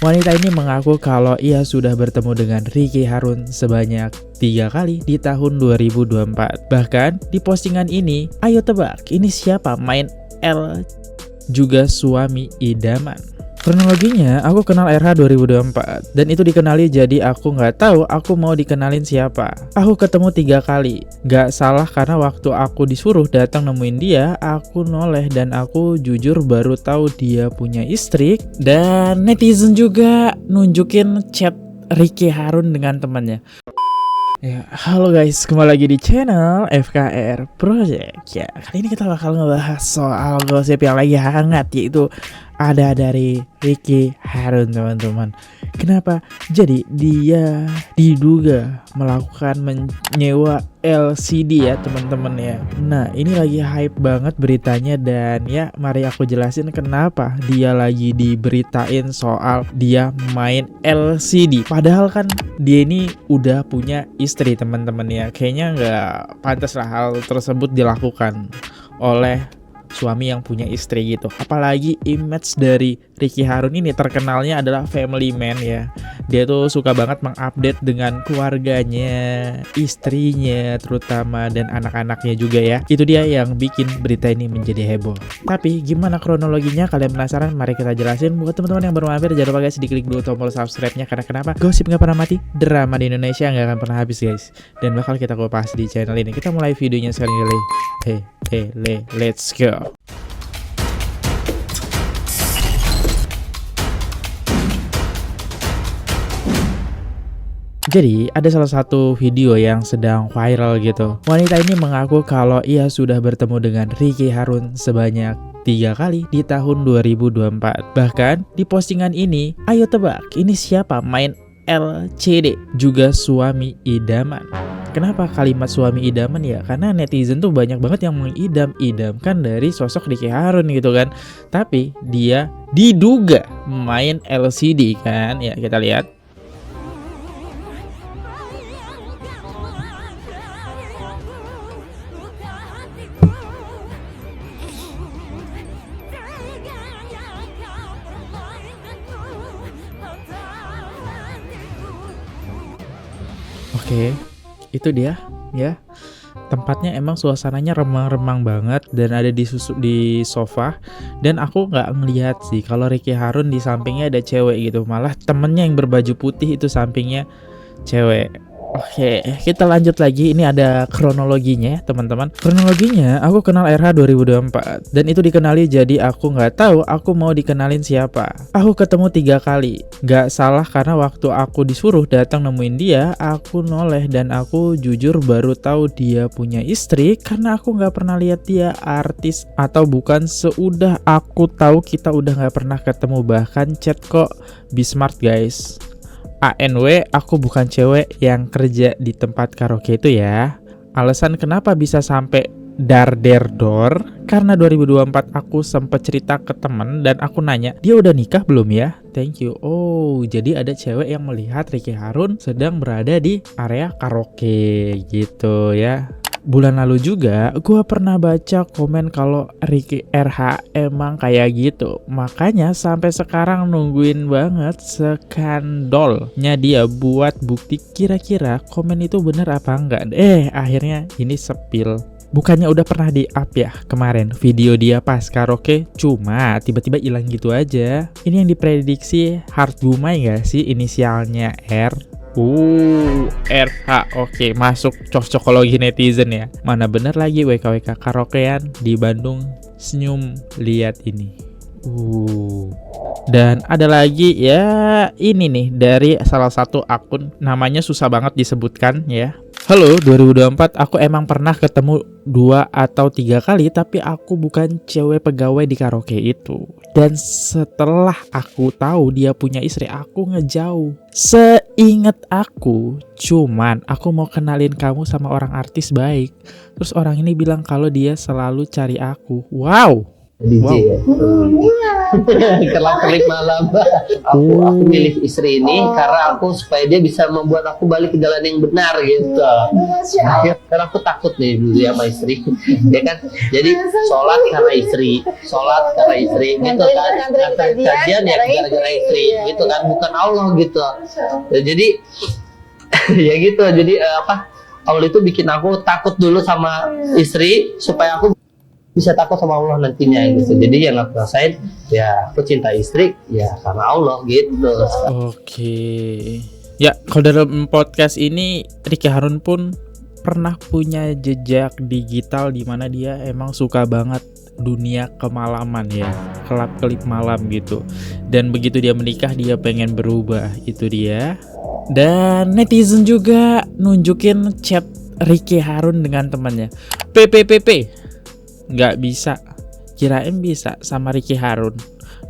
Wanita ini mengaku kalau ia sudah bertemu dengan Ricky Harun sebanyak 3 kali di tahun 2024. Bahkan di postingan ini, ayo tebak ini siapa main L juga suami idaman. Kronologinya, aku kenal RH 2024 dan itu dikenali jadi aku nggak tahu aku mau dikenalin siapa. Aku ketemu 3 kali, nggak salah karena waktu aku disuruh datang nemuin dia, aku noleh dan aku jujur baru tahu dia punya istri. Dan netizen juga nunjukin chat Ricky Harun dengan temannya. Ya, halo guys, kembali lagi di channel FKR Project. Ya, kali ini kita bakal ngebahas soal gosip yang lagi hangat, yaitu ada dari Ricky Harun, teman-teman. Kenapa? Jadi dia diduga melakukan menyewa LCD ya, teman-teman ya. Nah, ini lagi hype banget beritanya dan ya mari aku jelasin kenapa dia lagi diberitain soal dia main LCD. Padahal kan dia ini udah punya istri, teman-teman ya. Kayaknya nggak pantas lah hal tersebut dilakukan oleh suami yang punya istri gitu. Apalagi image dari Ricky Harun ini terkenalnya adalah family man ya. Dia tuh suka banget mengupdate dengan keluarganya, istrinya terutama, dan anak-anaknya juga ya. Itu dia yang bikin berita ini menjadi heboh. Tapi gimana kronologinya? Kalian penasaran? Mari kita jelasin. Buat teman-teman yang baru mampir, jangan lupa guys diklik dulu tombol subscribe-nya. Karena kenapa? Gosip gak pernah mati, drama di Indonesia gak akan pernah habis guys. Dan bakal kita kupas di channel ini. Kita mulai videonya sekarang kali. Let's go. Jadi ada salah satu video yang sedang viral gitu. Wanita ini mengaku kalau ia sudah bertemu dengan Ricky Harun sebanyak 3 kali di tahun 2024. Bahkan di postingan ini, ayo tebak ini siapa main LCD juga suami idaman. Kenapa kalimat suami idaman ya? Karena netizen tuh banyak banget yang mengidam-idamkan dari sosok Ricky Harun gitu kan. Tapi dia diduga main LCD kan. Ya kita lihat. Oke, itu dia ya. Tempatnya emang suasananya remang-remang banget dan ada di sofa. Dan aku nggak ngelihat sih kalau Ricky Harun di sampingnya ada cewek gitu. Malah temennya yang berbaju putih itu sampingnya cewek. Oke, kita lanjut lagi. Ini ada kronologinya ya teman-teman. Kronologinya, aku kenal RH 2024 dan itu dikenali jadi aku nggak tahu aku mau dikenalin siapa. Aku ketemu 3 kali, nggak salah karena waktu aku disuruh datang nemuin dia, aku noleh dan aku jujur baru tahu dia punya istri karena aku nggak pernah lihat dia artis atau bukan. Seudah aku tahu kita udah nggak pernah ketemu, bahkan chat kok. Be smart guys. ANW, aku bukan cewek yang kerja di tempat karaoke itu ya. Alasan kenapa bisa sampai dor karena 2024 aku sempat cerita ke temen dan aku nanya, dia udah nikah belum ya? Thank you. Oh, jadi ada cewek yang melihat Ricky Harun sedang berada di area karaoke gitu ya. Bulan lalu juga gue pernah baca komen kalau Ricky RH emang kayak gitu. Makanya sampai sekarang nungguin banget skandalnya dia buat bukti kira-kira komen itu bener apa enggak. Akhirnya ini sepil. Bukannya udah pernah di-up ya kemarin video dia pas karaoke, cuma tiba-tiba hilang gitu aja. Ini yang diprediksi Hard Gumai gak sih, inisialnya R? RH. Oke, masuk cocokologi netizen ya. Mana bener lagi WKWK karaokean di Bandung. Senyum lihat ini. Dan ada lagi ya, ini nih dari salah satu akun, namanya susah banget disebutkan ya. Halo 2024, aku emang pernah ketemu 2 atau 3 kali, tapi aku bukan cewek pegawai di karaoke itu. Dan setelah aku tahu dia punya istri, aku ngejauh. Seingat aku, cuman aku mau kenalin kamu sama orang artis baik. Terus orang ini bilang kalau dia selalu cari aku. Wow, DJ Wow. ya. Kelap-kelip malam. Aku milih istri ini karena aku supaya dia bisa membuat aku balik ke jalan yang benar gitu. Karena aku takut nih dulu ya sama istri. Ya kan? Jadi sholat karena istri gitu kan. Nganterin kajian ya gara-gara istri gitu kan, bukan Allah gitu. Ya, jadi ya gitu. Jadi Allah itu bikin aku takut dulu sama istri supaya aku bisa takut sama Allah nantinya gitu. Jadi yang aku rasain ya aku cinta istri ya karena Allah gitu. Oke. Ya, kalau dalam podcast ini Ricky Harun pun pernah punya jejak digital di mana dia emang suka banget dunia kemalaman ya, kelap-kelip malam gitu. Dan begitu dia menikah dia pengen berubah, itu dia. Dan netizen juga nunjukin chat Ricky Harun dengan temannya. PPPP. Nggak bisa. Kirain bisa sama Ricky Harun.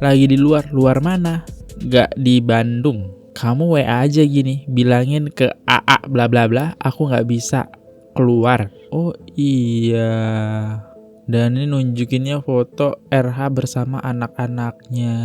Lagi di luar mana? Nggak di Bandung. Kamu WA aja gini, bilangin ke AA bla bla bla, aku nggak bisa keluar. Oh iya. Dan ini nunjukinnya foto RH bersama anak-anaknya.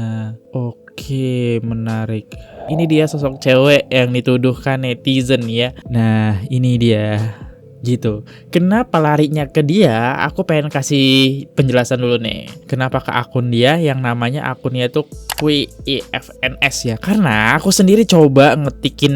Oke, menarik. Ini dia sosok cewek yang dituduhkan netizen ya. Nah, ini dia. Gitu. Kenapa larinya ke dia? Aku pengen kasih penjelasan dulu nih. Kenapa ke akun dia yang namanya akunnya itu QIFNS ya? Karena aku sendiri coba ketik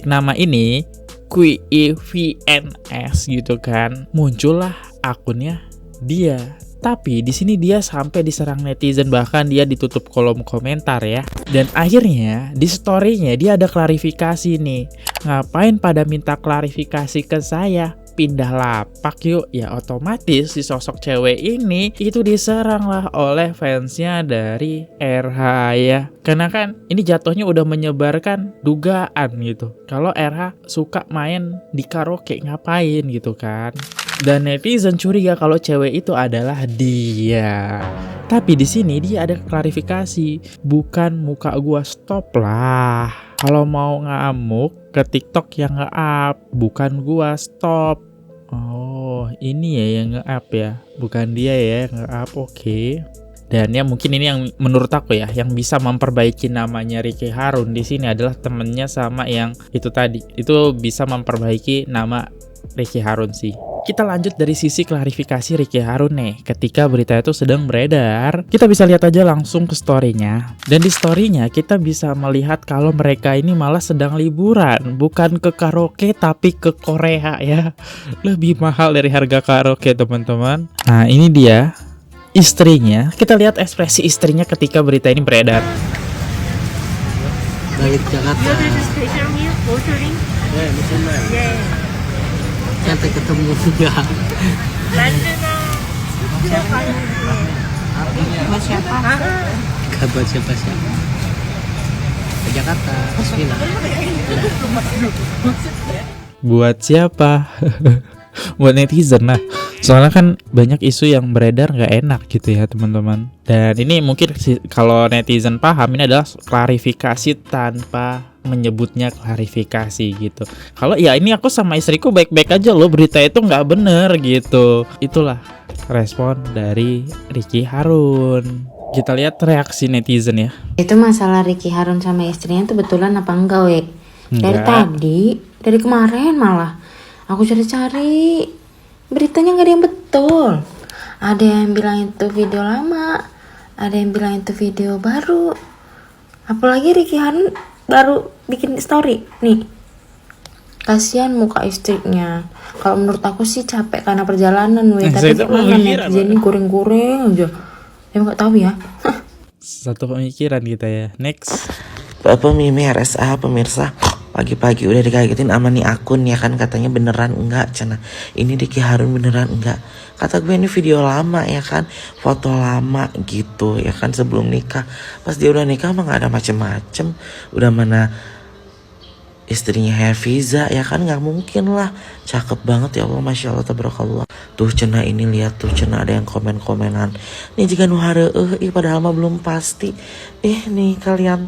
nama ini QIVNS gitu kan. Muncullah akunnya dia. Tapi di sini dia sampai diserang netizen, bahkan dia ditutup kolom komentar ya. Dan akhirnya di story-nya dia ada klarifikasi nih. Ngapain pada minta klarifikasi ke saya? Pindah lapak yuk. Ya otomatis si sosok cewek ini itu diserang lah oleh fansnya dari RH ya. Karena kan ini jatuhnya udah menyebarkan dugaan gitu. Kalau RH suka main di karaoke ngapain gitu kan. Dan netizen curiga kalau cewek itu adalah dia. Tapi di sini dia ada klarifikasi, bukan muka gua, stop lah. Kalau mau ngamuk ke TikTok yang nge-up, bukan gua, stop. Oh, ini ya yang nge-up ya, bukan dia ya yang nge-up. Oke. Dan ya mungkin ini yang menurut aku ya, yang bisa memperbaiki namanya Ricky Harun di sini adalah temennya sama yang itu tadi. Itu bisa memperbaiki nama Ricky Harun sih. Kita lanjut dari sisi klarifikasi Ricky Harun nih. Ketika berita itu sedang beredar, kita bisa lihat aja langsung ke story-nya. Dan di story-nya kita bisa melihat kalau mereka ini malah sedang liburan, bukan ke karaoke tapi ke Korea ya. Lebih mahal dari harga karaoke teman-teman. Nah ini dia istrinya. Kita lihat ekspresi istrinya ketika berita ini beredar. Balik Jakarta. Sampai ketemu juga. Buat siapa? Buat siapa? Ke Jakarta. Bismillah. Buat siapa? Buat netizen lah. Soalnya kan banyak isu yang beredar nggak enak gitu ya teman-teman. Dan ini mungkin kalau netizen paham ini adalah klarifikasi tanpa menyebutnya klarifikasi gitu. Kalau ya ini aku sama istriku baik-baik aja loh, berita itu nggak bener gitu. Itulah respon dari Ricky Harun. Kita lihat reaksi netizen ya. Itu masalah Ricky Harun sama istrinya tuh betulan apa enggak, Wek? Dari tadi, dari kemarin malah aku cari-cari beritanya nggak ada yang betul. Ada yang bilang itu video lama, ada yang bilang itu video baru. Apalagi Ricky Harun baru bikin story nih. Kasihan muka istrinya. Kalau menurut aku sih capek karena perjalanan, Wek. Tapi emang netizen ini goreng-goreng aja. Emang nggak tahu ya. Satu pemikiran kita ya. Next. Bapak Mimi RSA pemirsa, pagi-pagi udah dikagetin sama nih akun ya kan, katanya beneran enggak Cana, ini Ricky Harun beneran enggak, kata gue ini video lama ya kan, foto lama gitu ya kan sebelum nikah. Pas dia udah nikah mah gak ada macem-macem, udah mana istrinya Herfiza ya kan, nggak mungkin lah, cakep banget ya Allah, masya Allah tabarakallah. Tuh Cena ini lihat tuh Cena ada yang komen-komenan nih jika nuhare padahal mah belum pasti nih kalian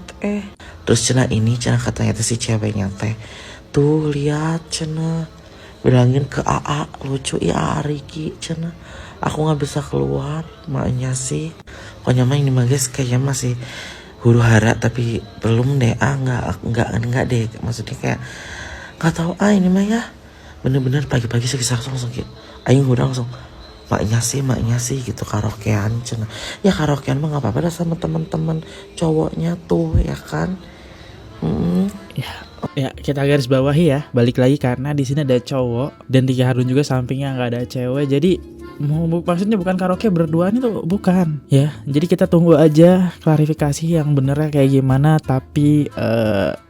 terus Cena ini Cena katanya tuh si ceweknya teh tuh lihat Cena bilangin ke AA lucu ya Riki Cena Aku nggak bisa keluar, maknya sih. Pokoknya mah ini mah guys kayaknya masih huru hara tapi belum deh. Enggak deh. Maksudnya kayak nggak tahu ini mah ya. Bener-bener pagi-pagi sekitar langsung gitu. Aing udah langsung maknya sih gitu karaokean cenah. Ya karaokean mah nggak apa-apa dah sama teman-teman cowoknya tuh ya kan. Ya kita garis bawahi ya, balik lagi karena di sini ada cowok dan Ricky Harun juga sampingnya nggak ada cewek, jadi maksudnya bukan karaoke berduaan itu bukan ya. Jadi kita tunggu aja klarifikasi yang benernya kayak gimana. Tapi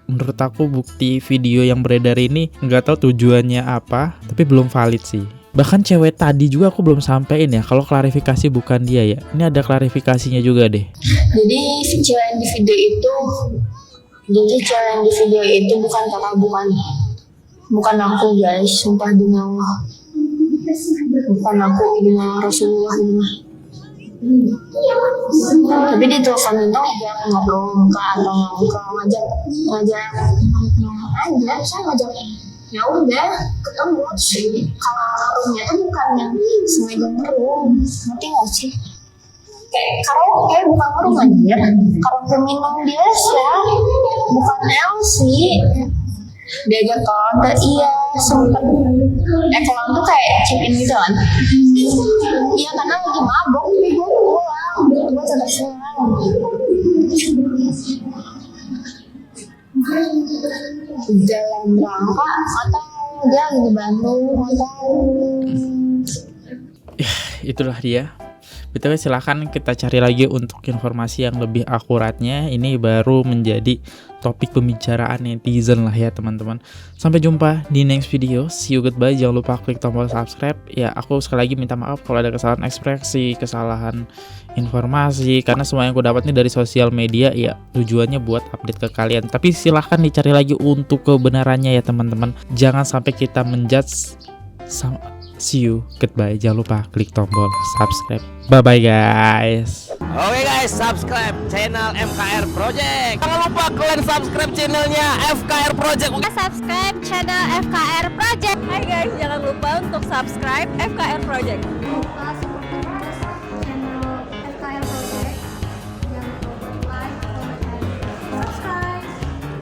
menurut aku bukti video yang beredar ini nggak tahu tujuannya apa, tapi belum valid sih. Bahkan cewek tadi juga aku belum sampein ya kalau klarifikasi bukan dia ya. Ini ada klarifikasinya juga deh. Jadi cewek yang di video itu bukan kakak, bukan aku guys, sumpah demi Allah, bukan aku, demi Rasulullah ini. Tapi di telepon itu ngajak ngobrol atau ngajak aja, saya ngajak ya udah ketemu sih. Kalau roomnya tuh bukan yang sengaja ngerum, ngerti nggak sih? Kayak karaoke bukan ngerum aja, karaoke minum biasa, bukan LC. Diajak kawan, iya sempet. Kalau tuh kayak check in gitu kan? Iya karena lagi mabok, tapi gue pulang, gue tetap pulang. Dalam rangka atau dia lagi di Bandung atau Itulah dia. BTW silahkan kita cari lagi untuk informasi yang lebih akuratnya. Ini baru menjadi topik pembicaraan netizen lah ya teman-teman. Sampai jumpa di next video. See you, goodbye. Jangan lupa klik tombol subscribe. Ya aku sekali lagi minta maaf kalau ada kesalahan ekspresi, kesalahan informasi, karena semua yang aku dapat ini dari sosial media ya tujuannya buat update ke kalian. Tapi silahkan dicari lagi untuk kebenarannya ya teman-teman. Jangan sampai kita menjudge. See you, goodbye. Jangan lupa klik tombol subscribe. Bye-bye guys. Oke guys, subscribe channel FKR Project. Jangan lupa kalian subscribe channelnya FKR Project. Subscribe channel FKR Project. Hai guys, jangan lupa untuk subscribe FKR Project.